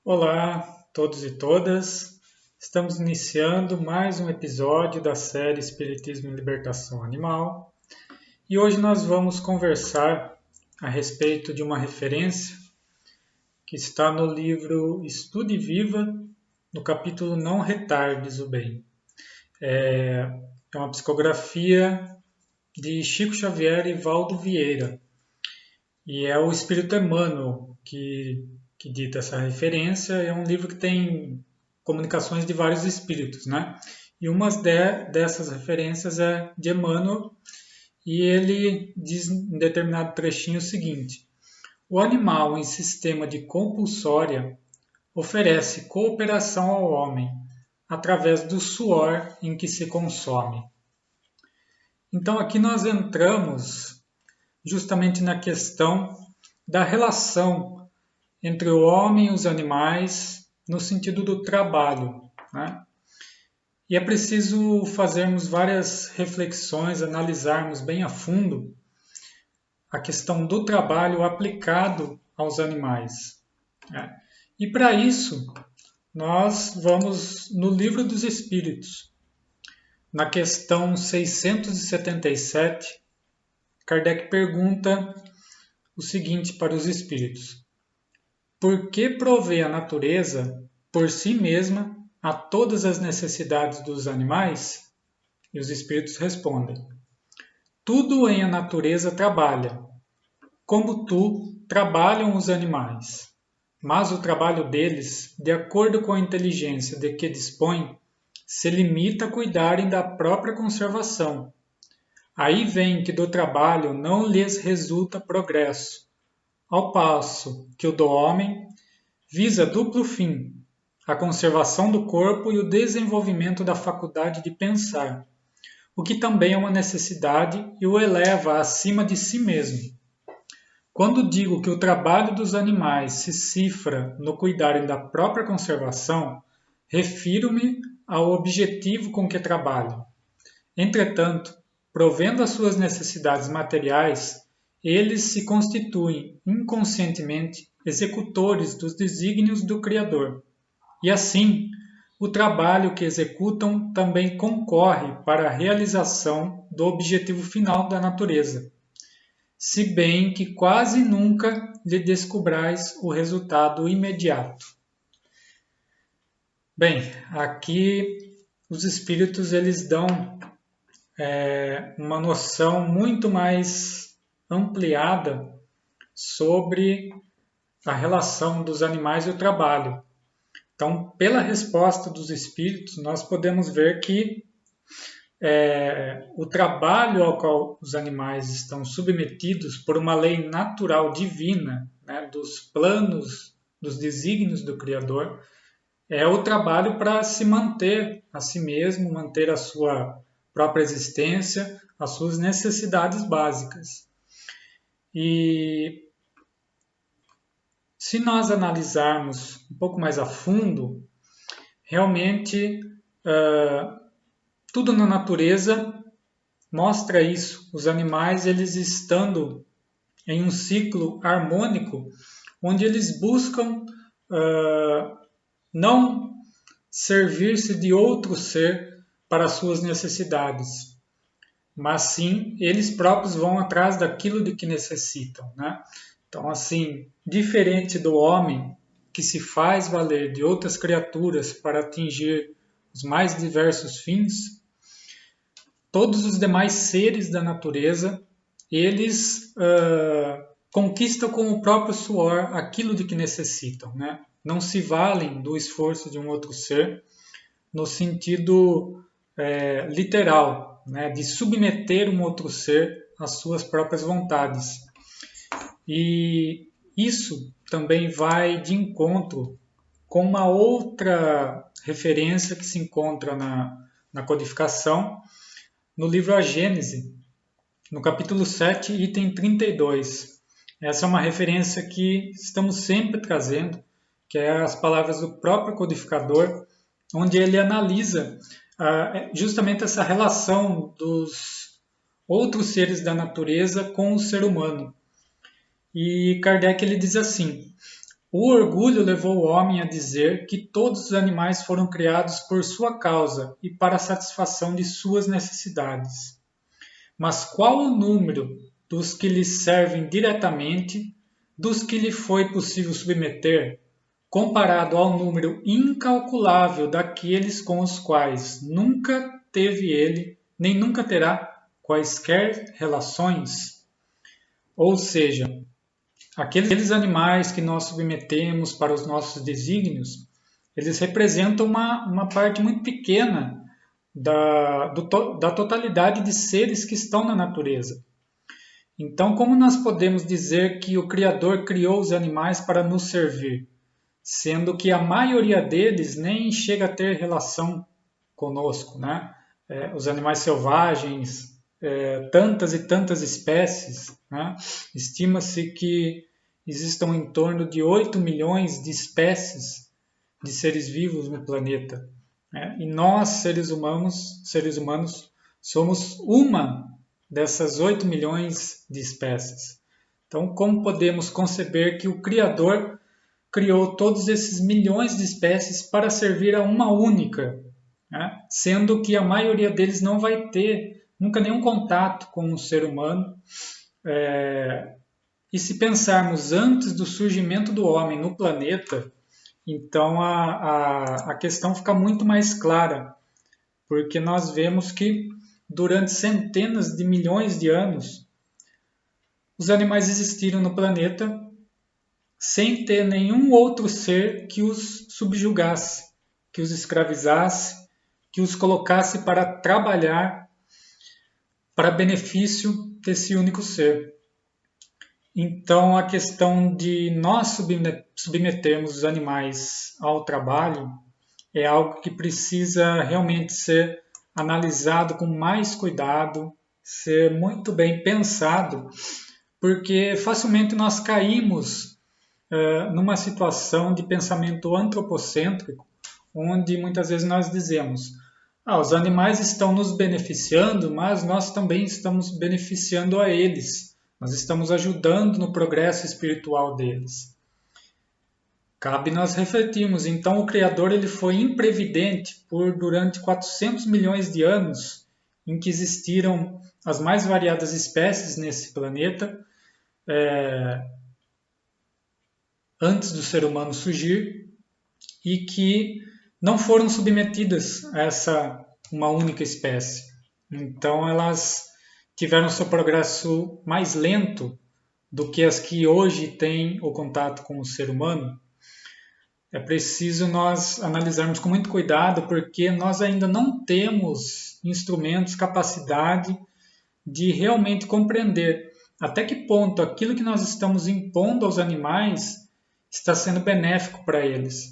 Olá, todos e todas. Estamos iniciando mais um episódio da série Espiritismo e Libertação Animal. E hoje nós vamos conversar a respeito de uma referência que está no livro Estude Viva, no capítulo Não Retardes o Bem. É uma psicografia de Chico Xavier e Valdo Vieira. E é o Espírito Emmanuel que dita essa referência. É um livro que tem comunicações de vários espíritos, né? E uma dessas referências é de Emmanuel, e ele diz em determinado trechinho o seguinte: o animal em sistema de compulsória oferece cooperação ao homem através do suor em que se consome. Então aqui nós entramos justamente na questão da relação entre o homem e os animais no sentido do trabalho, né? E é preciso fazermos várias reflexões, analisarmos bem a fundo a questão do trabalho aplicado aos animais, né? E para isso, nós vamos no Livro dos Espíritos. Na questão 677, Kardec pergunta o seguinte para os espíritos: por que provê a natureza por si mesma a todas as necessidades dos animais? E os espíritos respondem: tudo em a natureza trabalha, como tu trabalham os animais, mas o trabalho deles, de acordo com a inteligência de que dispõem, se limita a cuidarem da própria conservação. Aí vem que do trabalho não lhes resulta progresso, ao passo que o do homem visa duplo fim: a conservação do corpo e o desenvolvimento da faculdade de pensar, o que também é uma necessidade e o eleva acima de si mesmo. Quando digo que o trabalho dos animais se cifra no cuidarem da própria conservação, refiro-me ao objetivo com que trabalham. Entretanto, provendo as suas necessidades materiais, eles se constituem inconscientemente executores dos desígnios do Criador. E assim, o trabalho que executam também concorre para a realização do objetivo final da natureza, se bem que quase nunca lhe descobrais o resultado imediato. Bem, aqui os espíritos eles dão uma noção muito mais ampliada sobre a relação dos animais e o trabalho. Então, pela resposta dos espíritos, nós podemos ver que o trabalho ao qual os animais estão submetidos por uma lei natural divina, né, dos planos, dos desígnios do Criador, é o trabalho para se manter a si mesmo, manter a sua própria existência, as suas necessidades básicas. E se nós analisarmos um pouco mais a fundo, realmente tudo na natureza mostra isso. Os animais, eles estando em um ciclo harmônico, onde eles buscam não servir-se de outro ser para suas necessidades, mas sim eles próprios vão atrás daquilo de que necessitam, né? Então, assim, diferente do homem que se faz valer de outras criaturas para atingir os mais diversos fins, todos os demais seres da natureza, eles conquistam com o próprio suor aquilo de que necessitam, né? Não se valem do esforço de um outro ser no sentido literal, né? De submeter um outro ser às suas próprias vontades. E isso também vai de encontro com uma outra referência que se encontra na codificação, no livro A Gênese, no capítulo 7, item 32. Essa é uma referência que estamos sempre trazendo, que é as palavras do próprio codificador, onde ele analisa justamente essa relação dos outros seres da natureza com o ser humano. E Kardec ele diz assim: O orgulho levou o homem a dizer que todos os animais foram criados por sua causa e para a satisfação de suas necessidades. Mas qual o número dos que lhe servem diretamente, dos que lhe foi possível submeter, comparado ao número incalculável daqueles com os quais nunca teve ele, nem nunca terá quaisquer relações? Ou seja, aqueles animais que nós submetemos para os nossos desígnios, eles representam uma parte muito pequena da totalidade de seres que estão na natureza. Então, como nós podemos dizer que o Criador criou os animais para nos servir, sendo que a maioria deles nem chega a ter relação conosco, né? Os animais selvagens, tantas e tantas espécies, né? Estima-se que existam em torno de 8 milhões de espécies de seres vivos no planeta. Né? E nós, seres humanos, somos uma dessas 8 milhões de espécies. Então, como podemos conceber que o Criador criou todos esses milhões de espécies para servir a uma única, né? Sendo que a maioria deles não vai ter nunca nenhum contato com um ser humano. E se pensarmos antes do surgimento do homem no planeta, então a questão fica muito mais clara, porque nós vemos que durante centenas de milhões de anos, os animais existiram no planeta sem ter nenhum outro ser que os subjugasse, que os escravizasse, que os colocasse para trabalhar para benefício desse único ser. Então, a questão de nós submetermos os animais ao trabalho é algo que precisa realmente ser analisado com mais cuidado, ser muito bem pensado, porque facilmente nós caímos numa situação de pensamento antropocêntrico, onde muitas vezes nós dizemos: os animais estão nos beneficiando, mas nós também estamos beneficiando a eles. Nós estamos ajudando no progresso espiritual deles. Cabe nós refletirmos. Então, o Criador ele foi imprevidente durante 400 milhões de anos em que existiram as mais variadas espécies nesse planeta, antes do ser humano surgir, e que não foram submetidas a uma única espécie. Então, elas tiveram seu progresso mais lento do que as que hoje têm o contato com o ser humano. É preciso nós analisarmos com muito cuidado, porque nós ainda não temos instrumentos, capacidade de realmente compreender até que ponto aquilo que nós estamos impondo aos animais está sendo benéfico para eles,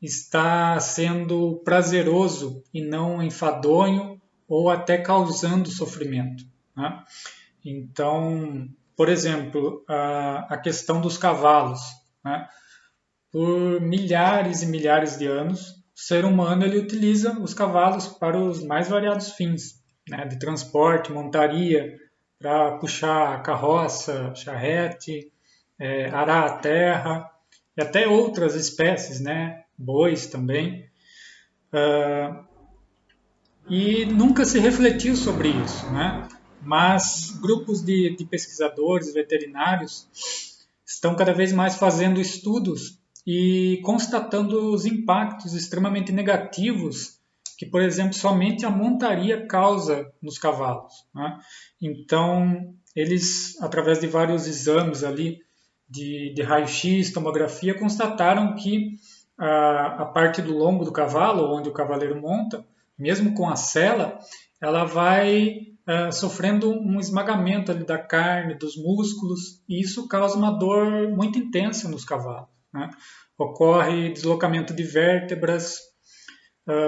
está sendo prazeroso e não enfadonho ou até causando sofrimento. Né? Então, por exemplo, a questão dos cavalos. Né? Por milhares e milhares de anos, o ser humano ele utiliza os cavalos para os mais variados fins, né? De transporte, montaria, para puxar a carroça, charrete, arar a terra, e até outras espécies, né? Bois também. E nunca se refletiu sobre isso, né? Mas grupos de pesquisadores veterinários estão cada vez mais fazendo estudos e constatando os impactos extremamente negativos que, por exemplo, somente a montaria causa nos cavalos. Né? Então, eles, através de vários exames ali de raio-x, tomografia, constataram que a parte do lombo do cavalo, onde o cavaleiro monta, mesmo com a sela, ela vai sofrendo um esmagamento ali da carne, dos músculos, e isso causa uma dor muito intensa nos cavalos. Né? Ocorre deslocamento de vértebras,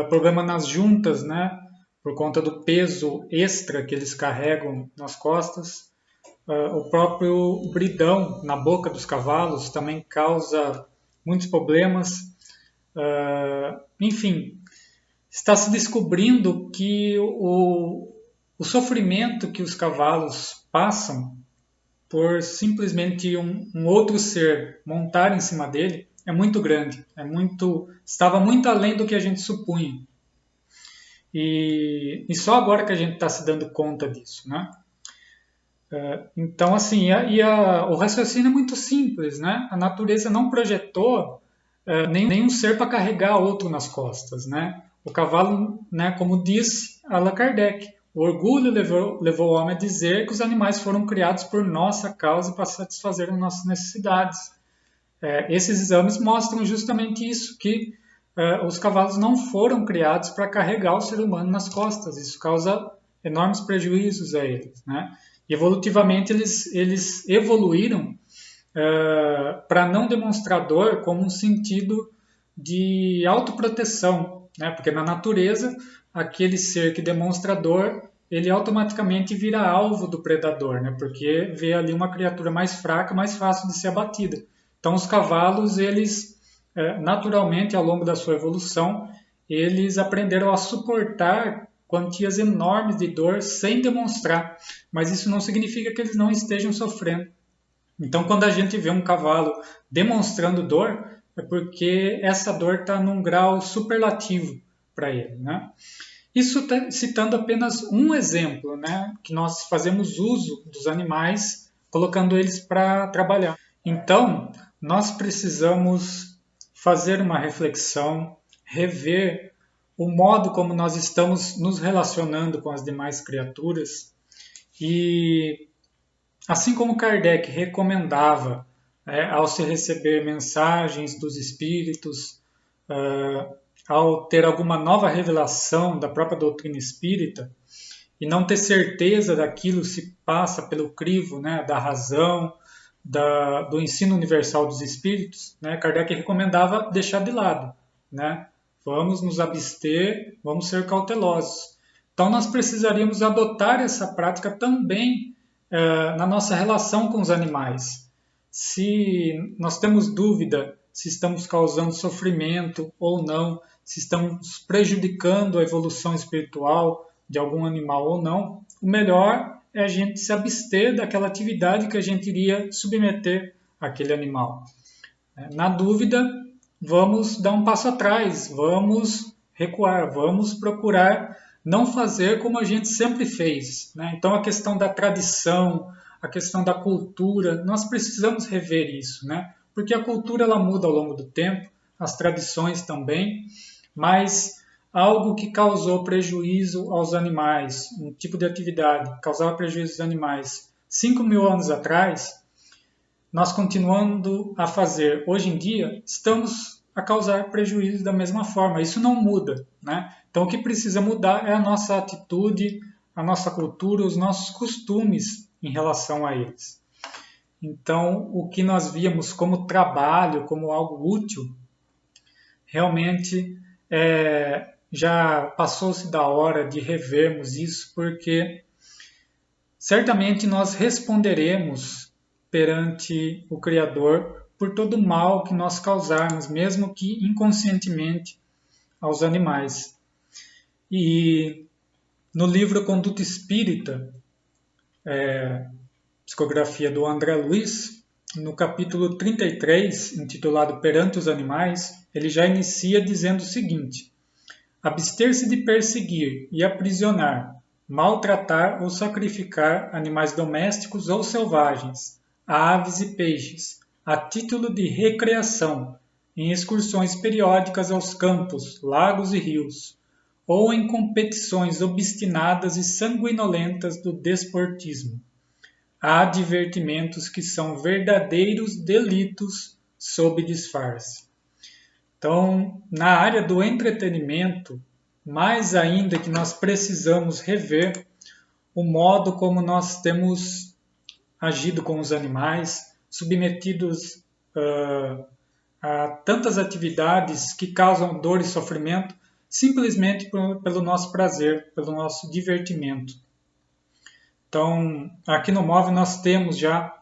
problema nas juntas, né? Por conta do peso extra que eles carregam nas costas. O próprio bridão na boca dos cavalos também causa muitos problemas. Enfim, está se descobrindo que o sofrimento que os cavalos passam por simplesmente um outro ser montar em cima dele é muito grande, estava muito além do que a gente supunha. E só agora que a gente está se dando conta disso, né? Então, assim, o raciocínio é muito simples, né? A natureza não projetou nenhum ser para carregar outro nas costas, né? O cavalo, né, como diz Allan Kardec, o orgulho levou o homem a dizer que os animais foram criados por nossa causa para satisfazer as nossas necessidades. Esses exames mostram justamente isso, que os cavalos não foram criados para carregar o ser humano nas costas. Isso causa enormes prejuízos a eles, né? E evolutivamente eles evoluíram para não demonstrar dor como um sentido de autoproteção, né? Porque na natureza, aquele ser que demonstra dor, ele automaticamente vira alvo do predador, né? Porque vê ali uma criatura mais fraca, mais fácil de ser abatida. Então os cavalos, eles naturalmente, ao longo da sua evolução, eles aprenderam a suportar quantias enormes de dor sem demonstrar, mas isso não significa que eles não estejam sofrendo. Então, quando a gente vê um cavalo demonstrando dor, é porque essa dor está num grau superlativo para ele, né? Isso citando apenas um exemplo, né? Que nós fazemos uso dos animais, colocando eles para trabalhar. Então, nós precisamos fazer uma reflexão, rever o modo como nós estamos nos relacionando com as demais criaturas e, assim como Kardec recomendava, ao se receber mensagens dos espíritos, ao ter alguma nova revelação da própria doutrina espírita e não ter certeza daquilo se passa pelo crivo, né, da razão, do ensino universal dos espíritos, né, Kardec recomendava deixar de lado, né? Vamos nos abster, vamos ser cautelosos. Então nós precisaríamos adotar essa prática também na nossa relação com os animais. Se nós temos dúvida se estamos causando sofrimento ou não, se estamos prejudicando a evolução espiritual de algum animal ou não, o melhor é a gente se abster daquela atividade que a gente iria submeter aquele animal. Na dúvida, vamos dar um passo atrás, vamos recuar, vamos procurar não fazer como a gente sempre fez, né? Então, a questão da tradição, a questão da cultura, nós precisamos rever isso, né? Porque a cultura ela muda ao longo do tempo, as tradições também, mas algo que causou prejuízo aos animais, um tipo de atividade que causava prejuízo aos animais 5.000 anos atrás, nós continuando a fazer hoje em dia, estamos a causar prejuízo da mesma forma. Isso não muda, né? Então o que precisa mudar é a nossa atitude, a nossa cultura, os nossos costumes em relação a eles. Então o que nós víamos como trabalho, como algo útil, realmente já passou-se da hora de revermos isso, porque certamente nós responderemos perante o Criador por todo o mal que nós causarmos, mesmo que inconscientemente, aos animais. E no livro Conduta Espírita, psicografia do André Luiz, no capítulo 33, intitulado Perante os Animais, ele já inicia dizendo o seguinte: abster-se de perseguir e aprisionar, maltratar ou sacrificar animais domésticos ou selvagens, aves e peixes, a título de recreação, em excursões periódicas aos campos, lagos e rios, ou em competições obstinadas e sanguinolentas do desportismo. Há divertimentos que são verdadeiros delitos sob disfarce. Então, na área do entretenimento, mais ainda que nós precisamos rever o modo como nós temos agido com os animais, submetidos a tantas atividades que causam dor e sofrimento, simplesmente pelo nosso prazer, pelo nosso divertimento. Então, aqui no MOVE nós temos já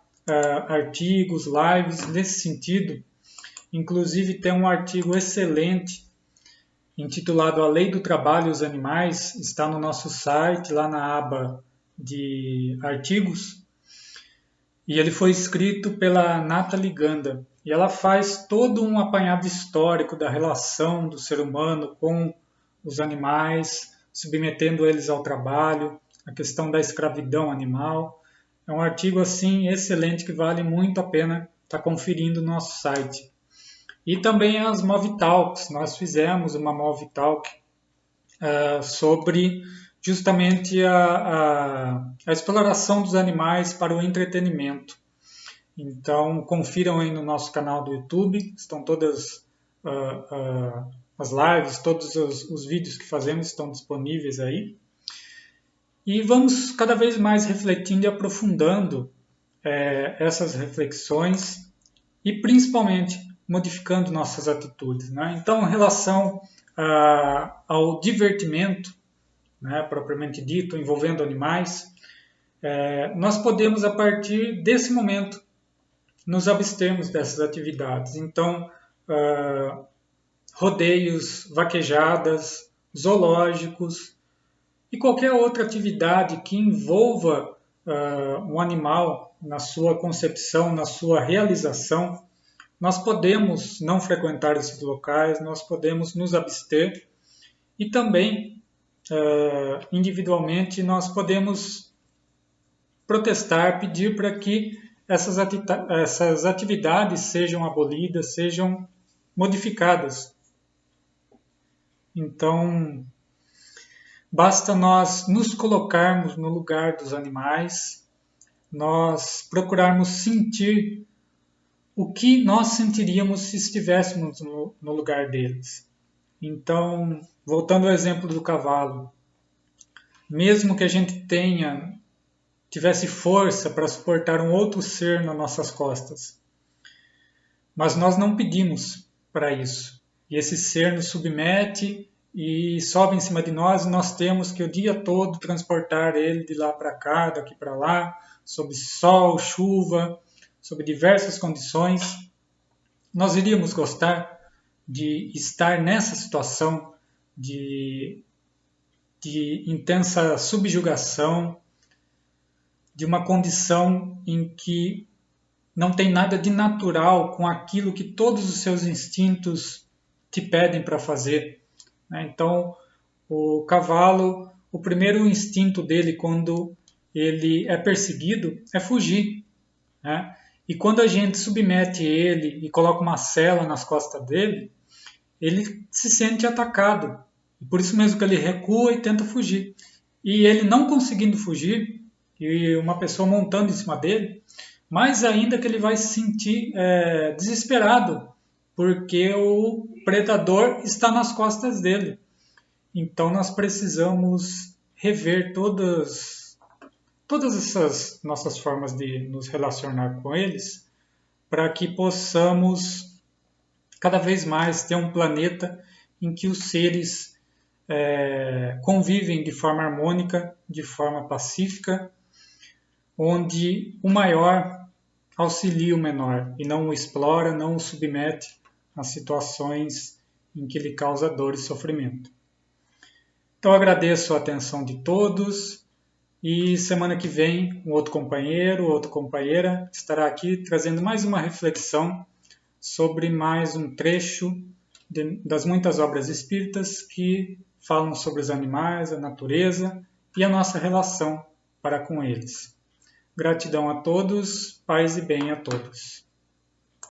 artigos, lives nesse sentido. Inclusive tem um artigo excelente intitulado A Lei do Trabalho e os Animais, está no nosso site, lá na aba de artigos. e ele foi escrito pela Nathalie Ganda. E ela faz todo um apanhado histórico da relação do ser humano com os animais, submetendo eles ao trabalho, a questão da escravidão animal. É um artigo assim excelente que vale muito a pena estar conferindo no nosso site. E também as Move Talks. Nós fizemos uma Move Talk sobre justamente a exploração dos animais para o entretenimento. Então, confiram aí no nosso canal do YouTube, estão todas as lives, todos os vídeos que fazemos estão disponíveis aí. E vamos cada vez mais refletindo e aprofundando essas reflexões e principalmente modificando nossas atitudes, né? Então, em relação ao divertimento, né, propriamente dito, envolvendo animais, nós podemos, a partir desse momento, nos abstermos dessas atividades. Então, rodeios, vaquejadas, zoológicos e qualquer outra atividade que envolva um animal na sua concepção, na sua realização, nós podemos não frequentar esses locais, nós podemos nos abster e também, individualmente, nós podemos protestar, pedir para que essas atividades sejam abolidas, sejam modificadas. Então, basta nós nos colocarmos no lugar dos animais, nós procurarmos sentir o que nós sentiríamos se estivéssemos no lugar deles. Então, voltando ao exemplo do cavalo, mesmo que a gente tivesse força para suportar um outro ser nas nossas costas, mas nós não pedimos para isso. E esse ser nos submete e sobe em cima de nós e nós temos que o dia todo transportar ele de lá para cá, daqui para lá, sob sol, chuva, sob diversas condições. Nós iríamos gostar de estar nessa situação de intensa subjugação, de uma condição em que não tem nada de natural com aquilo que todos os seus instintos te pedem para fazer. Então, o cavalo, o primeiro instinto dele quando ele é perseguido é fugir. E quando a gente submete ele e coloca uma sela nas costas dele, ele se sente atacado. E por isso mesmo que ele recua e tenta fugir. E ele não conseguindo fugir, e uma pessoa montando em cima dele, mais ainda que ele vai se sentir desesperado, porque o predador está nas costas dele. Então nós precisamos rever todas essas nossas formas de nos relacionar com eles, para que possamos cada vez mais ter um planeta em que os seres convivem de forma harmônica, de forma pacífica, onde o maior auxilia o menor e não o explora, não o submete a situações em que lhe causa dor e sofrimento. Então agradeço a atenção de todos e semana que vem um outro companheiro, outra companheira estará aqui trazendo mais uma reflexão sobre mais um trecho das muitas obras espíritas que falam sobre os animais, a natureza e a nossa relação para com eles. Gratidão a todos, paz e bem a todos.